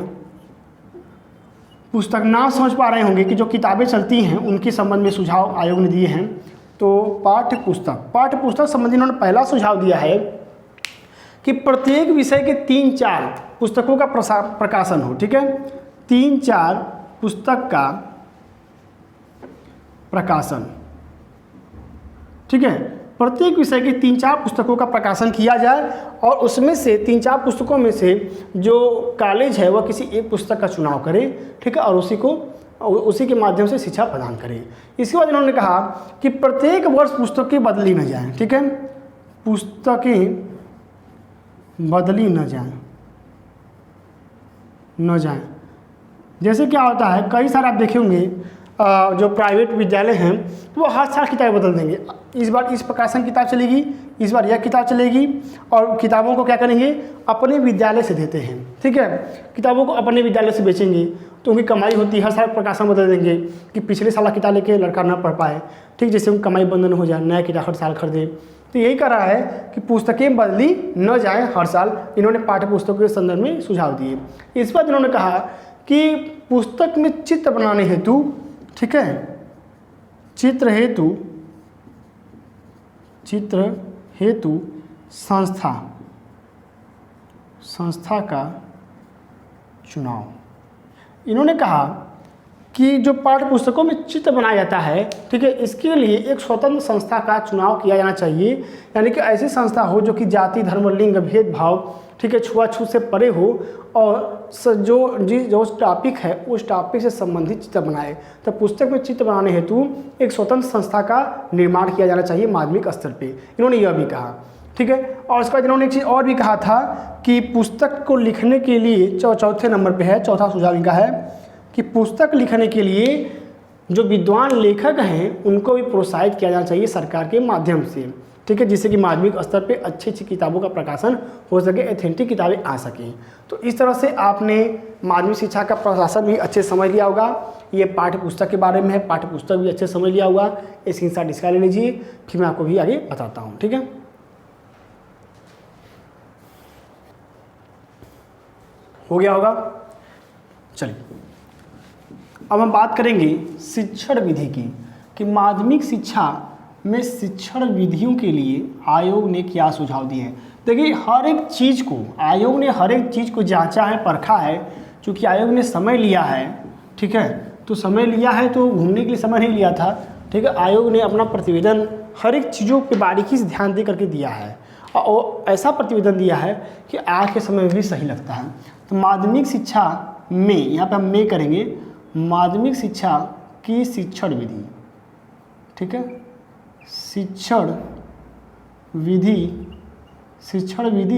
पुस्तक ना समझ पा रहे होंगे कि जो किताबें चलती हैं उनके संबंध में सुझाव आयोग ने दिए हैं। तो पाठ्य पुस्तक संबंधी इन्होंने पहला सुझाव दिया है कि प्रत्येक विषय के 3-4 पुस्तकों का प्रकाशन हो। ठीक है, 3-4 पुस्तक का प्रकाशन। ठीक है, प्रत्येक विषय के 3-4 पुस्तकों का प्रकाशन किया जाए, और उसमें से 3-4 पुस्तकों में से जो कॉलेज है वह किसी एक पुस्तक का चुनाव करे। ठीक है, और उसी को उसी के माध्यम से शिक्षा प्रदान करें। इसके बाद इन्होंने कहा कि प्रत्येक वर्ष पुस्तकें बदली न जाएं, ठीक है, पुस्तकें बदली न जाएं। जैसे क्या होता है, कई सारे आप देखे होंगे जो प्राइवेट विद्यालय हैं तो वो हर साल किताबें बदल देंगे। इस बार इस प्रकाशन की किताब चलेगी, इस बार यह किताब चलेगी, और किताबों को क्या करेंगे, अपने विद्यालय से देते हैं, ठीक है, किताबों को अपने विद्यालय से बेचेंगे तो उनकी कमाई होती है। हर साल प्रकाशन बदल देंगे कि पिछले साल किताब लेके लड़का ना पढ़ पाए, ठीक, जैसे उनकी कमाई बंद न हो जाए, नया किताब हर साल खरीदे। तो यही कर रहा है कि पुस्तकें बदली न जाएँ हर साल, इन्होंने पाठ्य पुस्तकों के संदर्भ में सुझाव दिए। इस बार इन्होंने कहा कि पुस्तक में चित्र बनाने हेतु, ठीक है, चित्र हेतु संस्था का चुनाव। इन्होंने कहा कि जो पाठ्य पुस्तकों में चित्र बनाया जाता है, ठीक है, इसके लिए एक स्वतंत्र संस्था का चुनाव किया जाना चाहिए। यानी कि ऐसी संस्था हो जो कि जाति, धर्म, लिंग भेदभाव, ठीक है, छुआछूत से परे हो और जो टॉपिक है उस टॉपिक से संबंधित चित्र बनाए। तो पुस्तक में चित्र बनाने हेतु एक स्वतंत्र संस्था का निर्माण किया जाना चाहिए माध्यमिक स्तर पे, इन्होंने यह भी कहा, ठीक है। और उसके बाद इन्होंने एक चीज़ और भी कहा था कि पुस्तक को लिखने के लिए चौथे नंबर पे है, चौथा सुझाव इनका है कि पुस्तक लिखने के लिए जो विद्वान लेखक हैं उनको भी प्रोत्साहित किया जाना चाहिए सरकार के माध्यम से, ठीक है, जिससे कि माध्यमिक स्तर पे अच्छी अच्छी किताबों का प्रकाशन हो सके, एथेंटिक किताबें आ सकें। तो इस तरह से आपने माध्यमिक शिक्षा का प्रशासन भी अच्छे समझ लिया होगा, ये पाठ्य पुस्तक के बारे में है, पाठ्य पुस्तक भी अच्छे समझ लिया होगा। इसके साथ डिस्कस ले लीजिए, फिर मैं आपको भी आगे बताता हूँ, ठीक है। हो गया होगा। चलिए अब हम बात करेंगे शिक्षण विधि की, कि माध्यमिक शिक्षा में शिक्षण विधियों के लिए आयोग ने क्या सुझाव दिए हैं। देखिए हर एक चीज़ को आयोग ने हर एक चीज़ को जांचा है, परखा है, क्योंकि आयोग ने समय लिया है, ठीक है, तो समय लिया है तो घूमने के लिए समय नहीं लिया था, ठीक है। आयोग ने अपना प्रतिवेदन हर एक चीज़ों पे बारीकी से ध्यान दे करके दिया है और ऐसा प्रतिवेदन दिया है कि आज के समय में भी सही लगता है। तो माध्यमिक शिक्षा में, यहाँ पे हम में करेंगे, माध्यमिक शिक्षा की शिक्षण विधि, ठीक है, शिक्षण विधि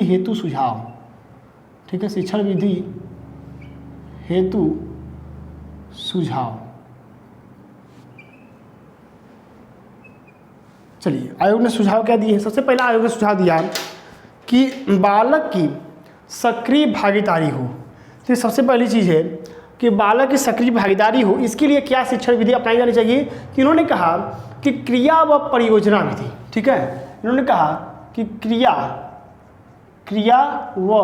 हेतु सुझाव, ठीक है, शिक्षण विधि हेतु सुझाव। चलिए आयोग ने सुझाव क्या दिए हैं। सबसे पहला आयोग ने सुझाव दिया कि बालक की सक्रिय भागीदारी हो। तो सबसे पहली चीज़ है कि बालक की सक्रिय भागीदारी हो। इसके लिए क्या शिक्षण विधि अपनाई जानी चाहिए, कि इन्होंने कहा कि क्रिया व परियोजना विधि, ठीक है, इन्होंने कहा कि क्रिया व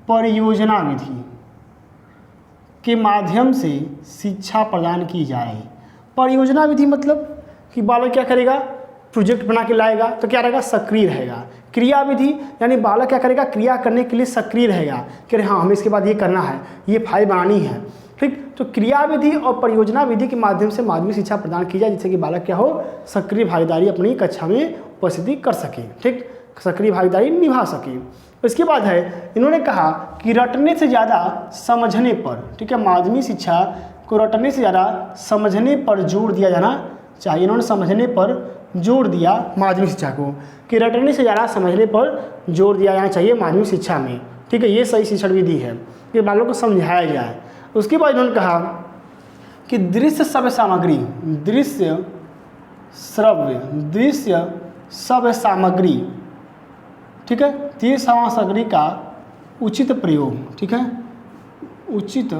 परियोजना विधि के माध्यम से शिक्षा प्रदान की जाए। परियोजना विधि मतलब कि बालक क्या करेगा, प्रोजेक्ट बना के लाएगा तो क्या रहेगा, सक्रिय रहेगा। क्रिया विधि यानी बालक क्या करेगा, क्रिया करने के लिए सक्रिय रहेगा कि हाँ हमें इसके बाद ये करना है, ये फाइल बनानी है, ठीक। तो क्रिया विधि और परियोजना विधि के माध्यम से माध्यमिक शिक्षा प्रदान की जाए, जिससे कि बालक क्या हो, सक्रिय भागीदारी अपनी कक्षा में उपस्थिति कर सके, ठीक, सक्रिय भागीदारी निभा सके। इसके बाद है इन्होंने कहा कि रटने से ज़्यादा समझने पर, ठीक है, माध्यमिक शिक्षा को रटने से ज़्यादा समझने पर जोर दिया जाना चाहिए। इन्होंने समझने पर जोर दिया माध्यमिक शिक्षा को, कि रटने से ज़्यादा समझने पर जोर दिया जाना चाहिए माध्यमिक शिक्षा में, ठीक है, ये सही शिक्षण विधि है कि बालों को समझाया जाए। उसके बाद इन्होंने कहा कि दृश्य श्रव्य सामग्री, ठीक है, दृश्य सामग्री का उचित प्रयोग, ठीक है, उचित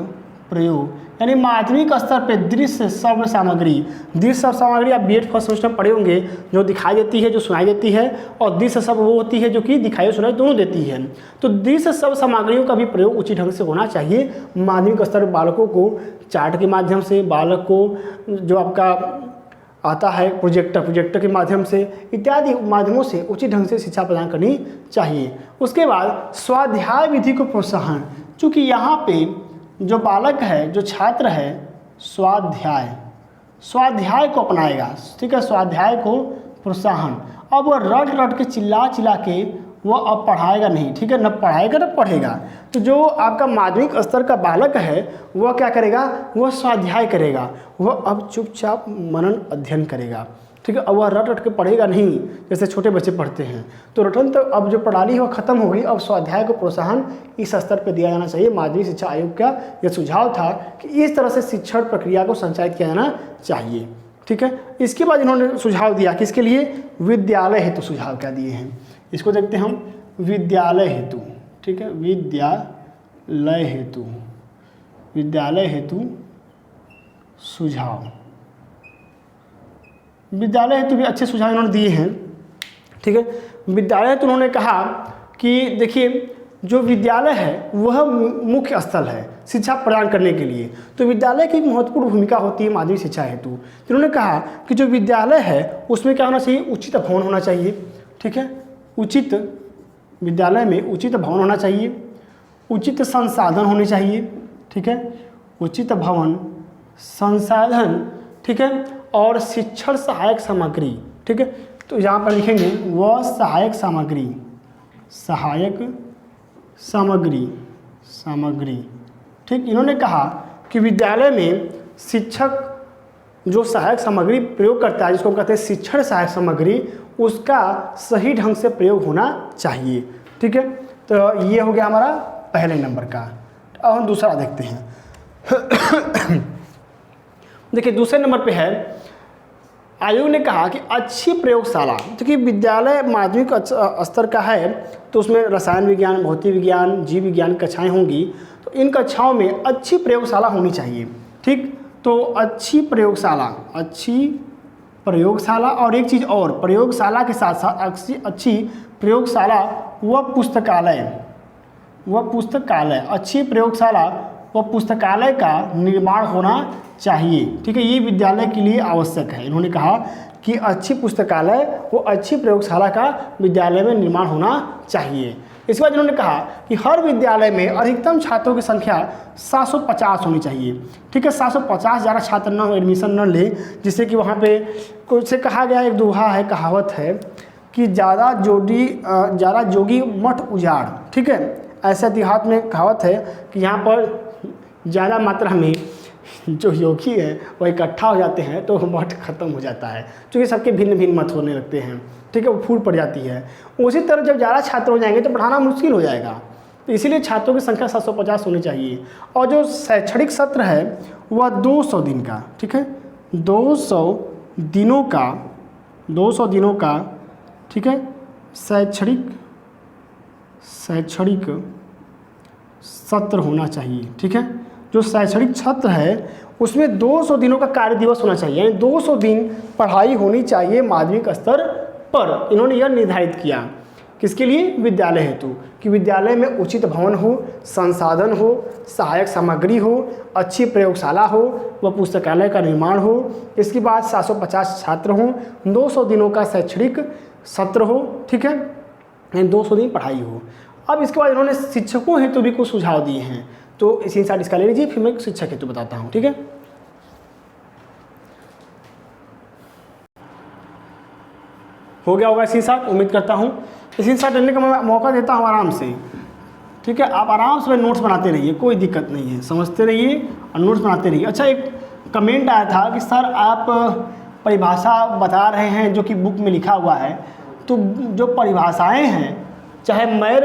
प्रयोग यानी माध्यमिक स्तर पे दृश्य श्रव्य सामग्री आप बीएड फर्स्ट सेमेस्टर में पढ़े होंगे, जो दिखाई देती है, जो सुनाई देती है, और दृश्य शब्द वो होती है जो कि दिखाई और सुनाई दोनों देती है। तो दृश्य श्रव्य सामग्रियों का भी प्रयोग उचित ढंग से होना चाहिए माध्यमिक स्तर पर। बालकों को चार्ट के माध्यम से, बालक को जो आपका आता है प्रोजेक्टर के माध्यम से, इत्यादि माध्यमों से उचित ढंग से शिक्षा प्रदान करनी चाहिए। उसके बाद स्वाध्याय विधि को प्रोत्साहन, चूँकि यहाँ पे जो बालक है, जो छात्र है, स्वाध्याय को अपनाएगा, ठीक है, स्वाध्याय को प्रोत्साहन। अब वह रट के चिल्ला के वह अब पढ़ाएगा नहीं, ठीक है, न पढ़ाएगा न पढ़ेगा। तो जो आपका माध्यमिक स्तर का बालक है वह क्या करेगा, वह स्वाध्याय करेगा, वह अब चुपचाप मनन अध्ययन करेगा, ठीक है। अब वह रट रट के पढ़ेगा नहीं जैसे छोटे बच्चे पढ़ते हैं। तो रटन तो अब जो प्रणाली है वह खत्म हो गई। अब स्वाध्याय को प्रोत्साहन इस स्तर पर दिया जाना चाहिए। माध्यमिक शिक्षा आयोग का यह सुझाव था कि इस तरह से शिक्षण प्रक्रिया को संचालित किया जाना चाहिए, ठीक है। इसके बाद इन्होंने सुझाव दिया कि इसके लिए विद्यालय हेतु सुझाव क्या दिए हैं, इसको देखते हैं हम। विद्यालय हेतु, ठीक है, विद्यालय हेतु, विद्यालय हेतु सुझाव, विद्यालय हेतु भी अच्छे सुझाव इन्होंने दिए हैं, ठीक है। विद्यालय हेतु उन्होंने कहा कि देखिए जो विद्यालय है वह मुख्य स्थल है शिक्षा प्रदान करने के लिए, तो विद्यालय की महत्वपूर्ण भूमिका होती है माध्यमिक शिक्षा हेतु। तो उन्होंने कहा कि जो विद्यालय है उसमें क्या होना चाहिए, उचित भवन होना चाहिए, ठीक है, उचित, विद्यालय में उचित भवन होना चाहिए, उचित संसाधन होने चाहिए, ठीक है, उचित भवन, संसाधन, ठीक है, और शिक्षण सहायक सामग्री, ठीक है। तो यहाँ पर लिखेंगे वह सहायक सामग्री, सहायक सामग्री, सामग्री, ठीक। इन्होंने कहा कि विद्यालय में शिक्षक जो सहायक सामग्री प्रयोग करता है, जिसको हम कहते हैं शिक्षण सहायक सामग्री, उसका सही ढंग से प्रयोग होना चाहिए, ठीक है। तो ये हो गया हमारा पहले नंबर का। अब हम दूसरा देखते हैं। देखिए दूसरे नंबर पे है, आयोग ने कहा कि अच्छी प्रयोगशाला, क्योंकि विद्यालय माध्यमिक स्तर का है तो उसमें रसायन विज्ञान, भौतिक विज्ञान, जीव विज्ञान कक्षाएं होंगी, तो इन कक्षाओं में अच्छी प्रयोगशाला होनी चाहिए, ठीक। तो अच्छी प्रयोगशाला, अच्छी प्रयोगशाला, और एक चीज़ और, प्रयोगशाला के साथ साथ अच्छी प्रयोगशाला व पुस्तकालय, वह पुस्तकालय, अच्छी प्रयोगशाला व पुस्तकालय का निर्माण होना चाहिए, ठीक है। ये विद्यालय के लिए आवश्यक है। इन्होंने कहा कि अच्छी पुस्तकालय व अच्छी प्रयोगशाला का विद्यालय में निर्माण होना चाहिए। इसके बाद इन्होंने कहा कि हर विद्यालय में अधिकतम छात्रों की संख्या 750 होनी चाहिए, ठीक है। 750 ज़्यादा छात्र न एडमिशन न ले, जिससे कि वहाँ पे कुछ से कहा गया, एक दोहा है, कहावत है कि ज़्यादा जोगी मठ उजाड़, ठीक है। ऐसा देहात में कहावत है कि यहाँ पर ज़्यादा मात्रा में जो योगी है वो इकट्ठा हो जाते हैं तो मठ खत्म हो जाता है, क्योंकि सबके भिन्न भिन्न मत होने लगते हैं, ठीक है, वो फूट पड़ जाती है। उसी तरह जब ज़्यादा छात्र हो जाएंगे तो पढ़ाना मुश्किल हो जाएगा, तो इसीलिए छात्रों की संख्या 750 होनी चाहिए। और जो शैक्षणिक सत्र है वह 200 दिन का, ठीक है, 200 दिनों का, 200 दिनों का, ठीक है, शैक्षणिक सत्र होना चाहिए, ठीक है। जो शैक्षणिक सत्र है उसमें 200 दिनों का कार्य दिवस होना चाहिए, यानी 200 दिन पढ़ाई होनी चाहिए माध्यमिक स्तर पर। इन्होंने यह निर्धारित किया किसके लिए, विद्यालय हेतु, कि विद्यालय में उचित भवन हो, संसाधन हो, सहायक सामग्री हो, अच्छी प्रयोगशाला हो व पुस्तकालय का निर्माण हो। इसके बाद 750 छात्र हों, 200 दिनों का शैक्षणिक सत्र हो, ठीक है, यानी 200 दिन पढ़ाई हो। अब इसके बाद इन्होंने शिक्षकों हेतु भी कुछ सुझाव दिए हैं, तो इसी साथ इसका ले लीजिए, फिर मैं शिक्षक हेतु बताता हूँ, ठीक है। हो गया होगा इसी साथ, उम्मीद करता हूँ। इसी साथ लेने का मैं मौका देता हूँ आराम से, ठीक है। आप आराम से नोट्स बनाते रहिए, कोई दिक्कत नहीं है, समझते रहिए और नोट्स बनाते रहिए। अच्छा, एक कमेंट आया था कि सर आप परिभाषा बता रहे हैं जो कि बुक में लिखा हुआ है, तो जो परिभाषाएँ हैं चाहे मैं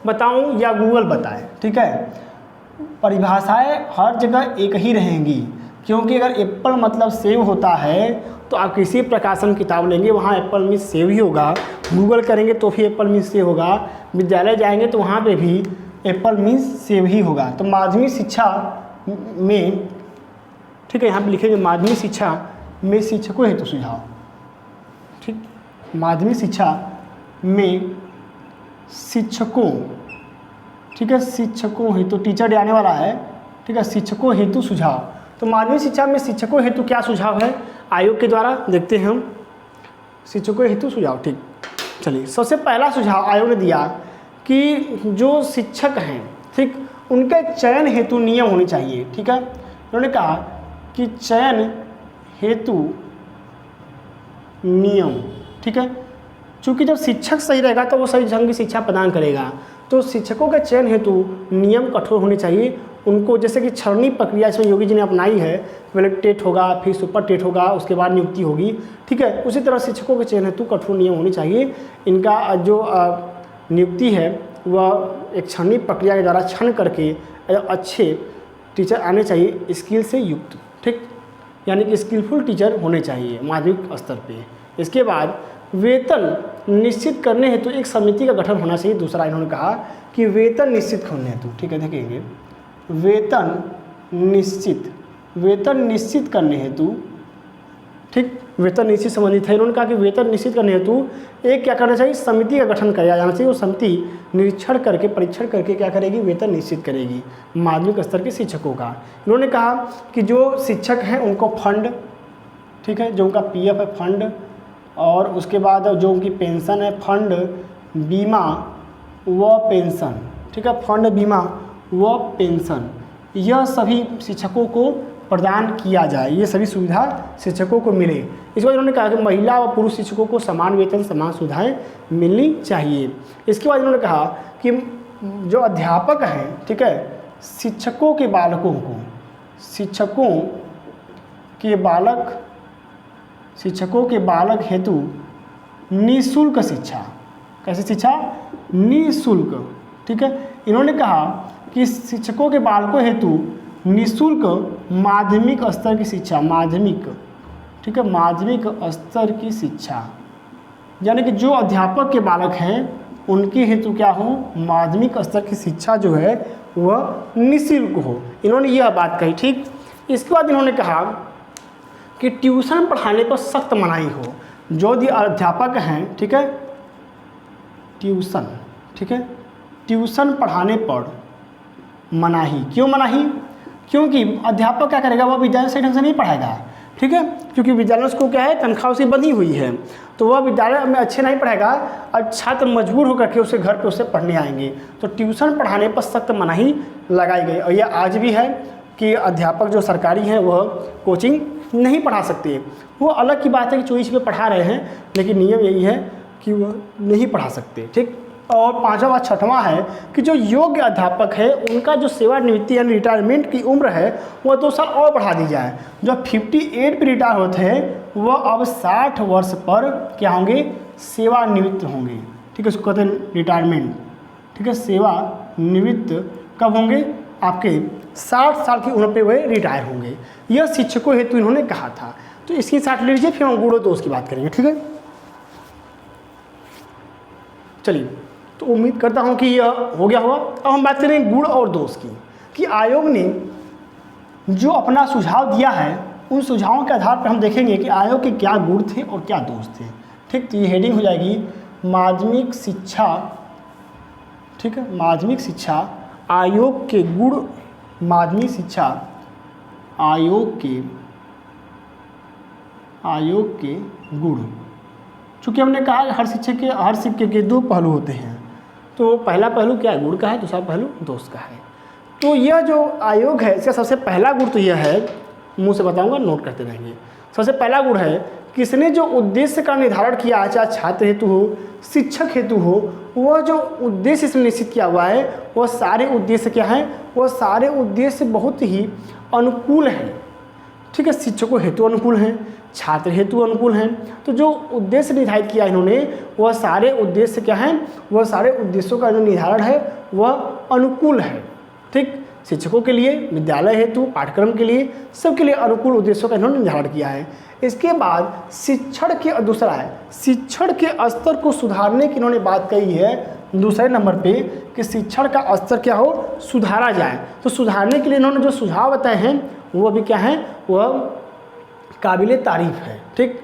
बताऊँ या गूगल बताए, ठीक है, परिभाषाएं हर जगह एक ही रहेंगी, क्योंकि अगर एप्पल मतलब सेव होता है तो आप किसी प्रकाशन किताब लेंगे वहाँ एप्पल मीन्स सेव ही होगा, गूगल करेंगे तो भी एप्पल मीन्स सेव होगा, विद्यालय जाएंगे तो वहाँ पे भी एप्पल मीन्स सेव ही होगा। तो माध्यमिक शिक्षा में, ठीक है, यहाँ पे लिखेंगे माध्यमिक शिक्षा में शिक्षकों हेतु सुझाव, ठीक, माध्यमिक शिक्षा में शिक्षकों, ठीक है, शिक्षकों हेतु, टीचर डे आने वाला है, ठीक है, शिक्षकों हेतु सुझाव। तो माध्यमिक शिक्षा में शिक्षकों हेतु क्या सुझाव है आयोग के द्वारा, देखते हैं हम। शिक्षकों हेतु सुझाव, ठीक, चलिए। सबसे पहला सुझाव आयोग ने दिया कि जो शिक्षक हैं, ठीक, उनके चयन हेतु नियम होने चाहिए, ठीक है। उन्होंने कहा कि चयन हेतु नियम, ठीक है, चूँकि जब शिक्षक सही रहेगा तो वो सही ढंग की शिक्षा प्रदान करेगा। तो शिक्षकों के चयन हेतु नियम कठोर होने चाहिए। उनको जैसे कि छलनी प्रक्रिया इसमें योगी जी ने अपनाई है, पहले टेट होगा, फिर सुपर टेट होगा, उसके बाद नियुक्ति होगी, ठीक है। उसी तरह शिक्षकों के चयन हेतु कठोर नियम होने चाहिए। इनका जो नियुक्ति है वह एक छलनी प्रक्रिया के द्वारा छान करके अच्छे टीचर आने चाहिए, स्किल से युक्त, ठीक, यानी कि स्किलफुल टीचर होने चाहिए माध्यमिक स्तर पे। इसके बाद वेतन निश्चित करने हेतु एक समिति का गठन होना चाहिए। दूसरा इन्होंने कहा कि वेतन निश्चित करने हेतु, ठीक है, देखेंगे वेतन निश्चित करने हेतु, ठीक, वेतन निश्चित संबंधित है। इन्होंने कहा कि वेतन निश्चित करने हेतु एक क्या करना चाहिए, समिति का गठन किया जाना चाहिए। वो समिति निरीक्षण करके परीक्षण करके क्या करेगी, वेतन निश्चित करेगी माध्यमिक स्तर के शिक्षकों का। इन्होंने कहा कि जो शिक्षक हैं उनको फंड, ठीक है, जो उनका पीएफ है फंड, और उसके बाद जो उनकी पेंशन है फंड, बीमा व पेंशन, ठीक है, फंड, बीमा व पेंशन, यह सभी शिक्षकों को प्रदान किया जाए, ये सभी सुविधा शिक्षकों को मिले। इस बाद इन्होंने कहा कि महिला व पुरुष शिक्षकों को समान वेतन समान सुविधाएं मिलनी चाहिए। इसके बाद इन्होंने कहा कि जो अध्यापक हैं, ठीक है, शिक्षकों के बालक हेतु निःशुल्क शिक्षा, कैसी शिक्षा, निःशुल्क, ठीक है। इन्होंने कहा कि शिक्षकों के बालकों हेतु निःशुल्क माध्यमिक स्तर की शिक्षा, ठीक है, माध्यमिक स्तर की शिक्षा, यानी कि जो अध्यापक के बालक हैं उनके हेतु क्या हो, माध्यमिक स्तर की शिक्षा जो है वह निःशुल्क हो। इन्होंने यह बात कही, ठीक। इसके बाद इन्होंने कहा कि ट्यूशन पढ़ाने पर सख्त मनाही हो। जो भी अध्यापक हैं, ठीक है, ट्यूशन पढ़ाने पर मनाही। क्यों मनाही? क्योंकि अध्यापक क्या करेगा, वह विद्यालय सही ढंग से नहीं पढ़ाएगा, ठीक है, क्योंकि विद्यालय को क्या है, तनख्वाह उसकी बंधी हुई है, तो वह विद्यालय में अच्छे नहीं पढ़ाएगा और छात्र मजबूर होकर के उसे घर पे उसे पढ़ने आएंगे। तो ट्यूशन पढ़ाने पर सख्त मनाही लगाई गई, और यह आज भी है कि अध्यापक जो सरकारी हैं वह कोचिंग नहीं पढ़ा सकते। वो अलग की बात है कि चॉइस पे पढ़ा रहे हैं, लेकिन नियम यही है कि वह नहीं पढ़ा सकते, ठीक। और पांचवा व छठवां है कि जो योग्य अध्यापक है उनका जो सेवानिवृत्ति यानी रिटायरमेंट की उम्र है वह 2 साल और बढ़ा दी जाए। जो 58 पर रिटायर होते हैं वह अब 60 वर्ष पर क्या होंगे, सेवानिवृत्त होंगे, ठीक है, इसको कहते हैं रिटायरमेंट, ठीक है। सेवानिवृत्त कब होंगे, आपके 60 साल की उम्र पे वह रिटायर होंगे। यह शिक्षकों हेतु इन्होंने कहा था। तो इसकी साथ ले लीजिए, फिर हम गुण और दोष की बात करेंगे, ठीक है। चलिए, तो उम्मीद करता हूं कि यह हो गया होगा। अब हम बात करेंगे गुण और दोष की, कि आयोग ने जो अपना सुझाव दिया है उन सुझावों के आधार पर हम देखेंगे कि आयोग के क्या गुण थे और क्या दोष थे, ठीक। तो ये हेडिंग हो जाएगी माध्यमिक शिक्षा, ठीक है, माध्यमिक शिक्षा आयोग के गुण, माध्यमिक शिक्षा आयोग के गुण। चूँकि हमने कहा हर सिक्के के 2 पहलू होते हैं, तो पहला पहलू क्या है, गुण का है, दूसरा पहलू दोष का है। तो यह जो आयोग है इसका सबसे पहला गुण तो यह है, मुंह से बताऊंगा, नोट करते रहेंगे। सबसे पहला गुण है कि इसने जो उद्देश्य का निर्धारण किया, चाहे छात्र हेतु हो, शिक्षक हेतु हो, वह जो उद्देश्य इसने निश्चित किया हुआ है वह सारे उद्देश्य क्या हैं, वह सारे उद्देश्य बहुत ही अनुकूल हैं, ठीक है। शिक्षकों हेतु अनुकूल हैं, छात्र हेतु अनुकूल हैं। तो जो उद्देश्य निर्धारित किया इन्होंने वह सारे उद्देश्य क्या हैं, वह सारे उद्देश्यों का जो निर्धारण है वह अनुकूल है, ठीक। शिक्षकों के लिए, विद्यालय हेतु, पाठ्यक्रम के लिए, सबके लिए अनुकूल उद्देश्यों का इन्होंने निर्धारण किया है। इसके बाद शिक्षण के दूसरा है, शिक्षण के स्तर को सुधारने की इन्होंने बात कही है दूसरे नंबर पे, कि शिक्षण का स्तर क्या हो, सुधारा जाए। तो सुधारने के लिए इन्होंने जो सुझाव बताए हैं वह भी क्या है, वह काबिले तारीफ है, ठीक।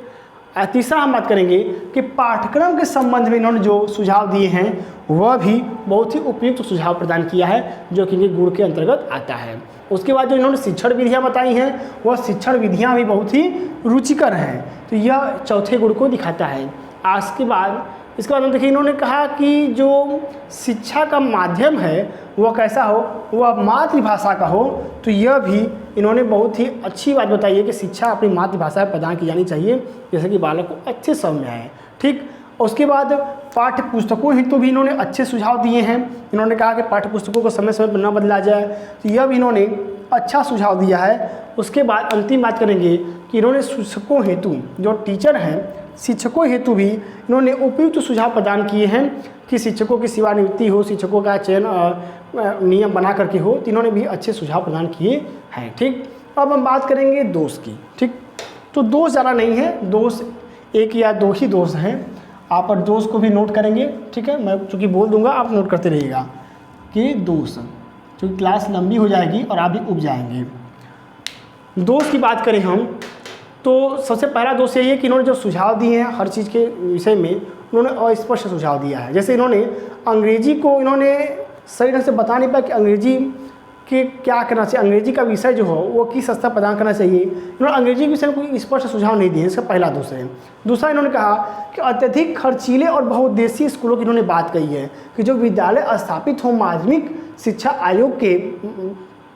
तीसरा हम बात करेंगे कि पाठ्यक्रम के संबंध में इन्होंने जो सुझाव दिए हैं वह भी बहुत ही उपयुक्त सुझाव प्रदान किया है, जो कि गुण के अंतर्गत आता है। उसके बाद जो इन्होंने शिक्षण विधियां बताई हैं वह शिक्षण विधियां भी बहुत ही रुचिकर हैं, तो यह चौथे गुण को दिखाता है। इसके बाद हम देखिए, इन्होंने कहा कि जो शिक्षा का माध्यम है वह कैसा हो, वह मातृभाषा का हो। तो यह भी इन्होंने बहुत ही अच्छी बात बताई है कि शिक्षा अपनी मातृभाषा में प्रदान की जानी चाहिए, जैसे कि बालक को अच्छे समझ में आए, ठीक। और उसके बाद पाठ्य पुस्तकों हेतु भी इन्होंने अच्छे सुझाव दिए हैं। इन्होंने कहा कि पाठ्य पुस्तकों को समय समय पर न बदला जाए, तो यह भी इन्होंने अच्छा सुझाव दिया है। उसके बाद अंतिम बात करेंगे कि इन्होंने शिक्षकों हेतु, जो टीचर हैं, शिक्षकों हेतु भी इन्होंने उपयुक्त सुझाव प्रदान किए हैं कि शिक्षकों की सेवानिवृत्ति हो, शिक्षकों का चयन नियम बना करके हो, तो इन्होंने भी अच्छे सुझाव प्रदान किए हैं। ठीक, अब हम बात करेंगे दोष की। ठीक, तो दोष ज़्यादा नहीं है, दोष एक या दो ही दोष हैं। आप और दोष को भी नोट करेंगे। ठीक है, मैं चूँकि बोल दूंगा, आप नोट करते रहिएगा कि दोष, क्योंकि क्लास लंबी हो जाएगी और आप भी उब जाएंगे। दोष की बात करें हम, तो सबसे पहला दोष यही है कि इन्होंने जो सुझाव दिए हैं हर चीज़ के विषय में, उन्होंने अस्पष्ट सुझाव दिया है। जैसे इन्होंने अंग्रेजी को इन्होंने सही ढंग से बता नहीं पाया कि अंग्रेजी के क्या करना चाहिए, अंग्रेजी का विषय जो हो वो किस स्तर प्रदान करना चाहिए। इन्होंने अंग्रेजी के विषय में कोई स्पष्ट सुझाव नहीं दिए, इसका पहला दोष है। दूसरा, इन्होंने कहा कि अत्यधिक खर्चीले और बहुउद्देशीय स्कूलों की इन्होंने बात कही है कि जो विद्यालय स्थापित हो माध्यमिक शिक्षा आयोग के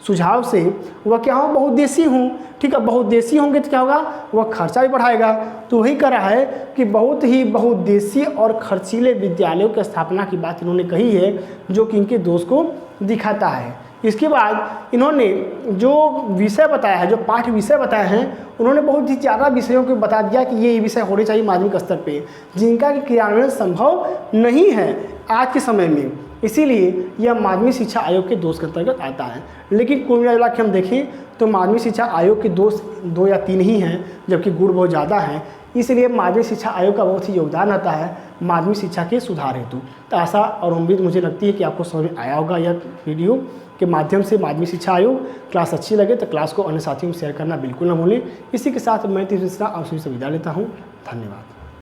सुझाव से, वह क्या हो, बहुउद्देशीय हों। ठीक है, बहुउद्देशीय होंगे तो क्या होगा, वह खर्चा भी बढ़ाएगा। तो वही कह रहा है कि बहुत ही बहुउद्देशीय और खर्चीले विद्यालयों की स्थापना की बात इन्होंने कही है, जो कि इनके दोष को दिखाता है। इसके बाद इन्होंने जो विषय बताया है, जो पाठ्य विषय बताए हैं, उन्होंने बहुत ही ज़्यादा विषयों को बता दिया कि ये विषय होने चाहिए माध्यमिक स्तर पे, जिनका कि क्रियान्वयन संभव नहीं है आज के समय में। इसीलिए यह माध्यमिक शिक्षा आयोग के दोष के अंतर्गत आता है। लेकिन कुल मिला के हम देखें तो माध्यमिक शिक्षा आयोग के दोष 2 या 3 ही हैं, जबकि गुण बहुत ज़्यादा हैं। इसलिए माध्यमिक शिक्षा आयोग का बहुत ही योगदान आता है माध्यमिक शिक्षा के सुधार हेतु। तो आशा और उम्मीद मुझे लगती है कि आपको समझ में आया होगा यह वीडियो के माध्यम से माध्यमिक शिक्षा आयोग। क्लास अच्छी लगे तो क्लास को अन्य साथियों में शेयर करना बिल्कुल ना भूलें। इसी के साथ मैं तीसरा आप सभी से विदा लेता हूँ। धन्यवाद।